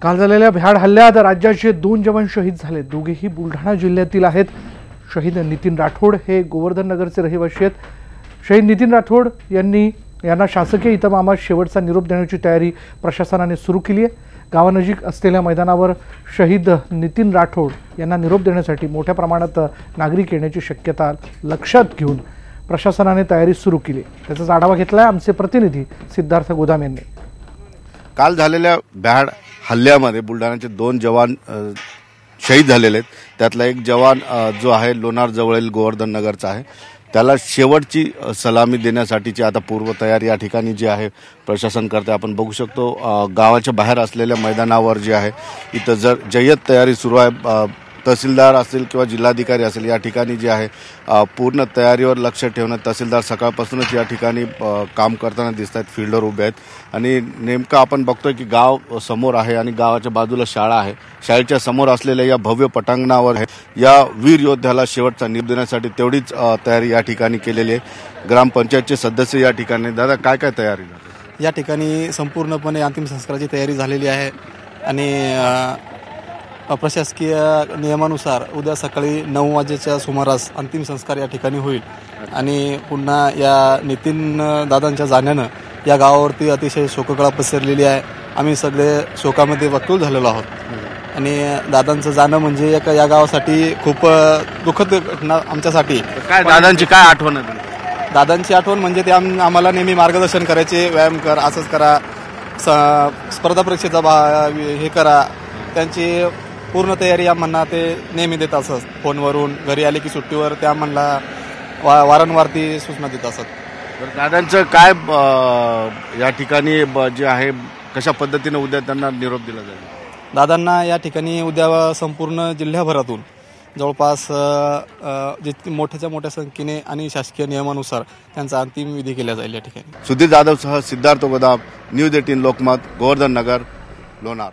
काल झालेल्या भ्याड हल्ल्यात राज्याचे 2 जवान शहीद झाले। दोघेही बुलढाणा जिल्ह्यातील आहेत। शहीद नितीन राठोड हे गोवर्धन नगरचे रहिवासी आहेत। शहीद नितीन राठोड यांना शासकीय इतमामात शेवटचा निरोप देण्याची तयारी प्रशासनाने सुरू केली आहे। गावानजीक असलेल्या मैदानावर शहीद नितीन राठोड यांना निरोप देण्यासाठी मोठ्या प्रमाणात नागरिक येण्याची शक्यता लक्षात घेऊन प्रशासनाने तयारी सुरू केली। त्याचा आढावा घेतलाय आमचे प्रतिनिधी सिद्धार्थ गोदाम यांनी। काल झालेल्या भ्याड हल्ल्यामध्ये बुलढाण्याचे 2 जवान शहीद झालेले आहेत। त्यातला एक जवान जो आहे लोणार जवळील गोवर्धन नगरचा आहे। त्याला शेवटची सलामी देण्यासाठीची आता पूर्वतयारी या ठिकाणी जी आहे प्रशासन करते। आपण बघू शकतो गावाच्या बाहेर असलेल्या मैदानावर जे आहे इथं जय्यत तयारी सुरू आहे। तहसीलदार असेल किंवा जिल्हाधिकारी असेल या ठिकाणी जे आहे पूर्ण तयारीवर लक्ष ठेवणं। तहसीलदार सकाळपासूनच या ठिकाणी काम करताना दिसत आहेत, फील्डवर उभे आहेत आणि नेमकं आपण बघतोय की गाव समोर आहे आणि गावाच्या बाजूला शाळा आहे। शाळेच्या समोर असलेल्या या भव्य पटांगणावर या वीर योद्ध्याला शेवटचा निरोप देण्यासाठी तेवढीच तयारी या ठिकाणी केलेली आहे। ग्रामपंचायतचे सदस्य या ठिकाणी दादा काय काय तयारी या ठिकाणी संपूर्णपणे अंतिम संस्काराची तयारी झालेली आहे आणि प्रशासकीय नियमानुसार उद्या सकाळी 9 वाजेच्या सुमारास अंतिम संस्कार या ठिकाणी होईल आणि पुन्हा या नितीन दादांच्या जाण्यानं या गावावरती अतिशय शोककळा पसरलेली आहे। आम्ही सगळे शोकामध्ये व्याकुळ झालेलो आहोत आणि दादांचं जाणं म्हणजे या गावासाठी खूप दुःखद घटना आमच्यासाठी। काय दादांची काय आठवण आहे? दादांची आठवण म्हणजे ते आम्हाला नेहमी मार्गदर्शन करायचे, व्यायाम कर, असंच करा, स्पर्धा परीक्षेचा हे करा, त्यांची पूर्ण तयारी आम्हाला ते नेहमी देत असत। फोनवरून घरी आले की सुट्टीवर त्या आम्हाला वारंवार ती सूचना देत असत। दादांचं काय या ठिकाणी जे आहे कशा पद्धतीने उद्या त्यांना निरोप दिला जाईल? दादांना या ठिकाणी उद्या संपूर्ण जिल्ह्याभरातून जवळपास मोठ्याच्या मोठ्या संख्येने आणि शासकीय नियमानुसार त्यांचा अंतिम विधी केला जाईल या ठिकाणी। सुधीर जाधव सह सिद्धार्थ गोदाम, न्यूज 18 लोकमत, गोवर्धन नगर, लोणार।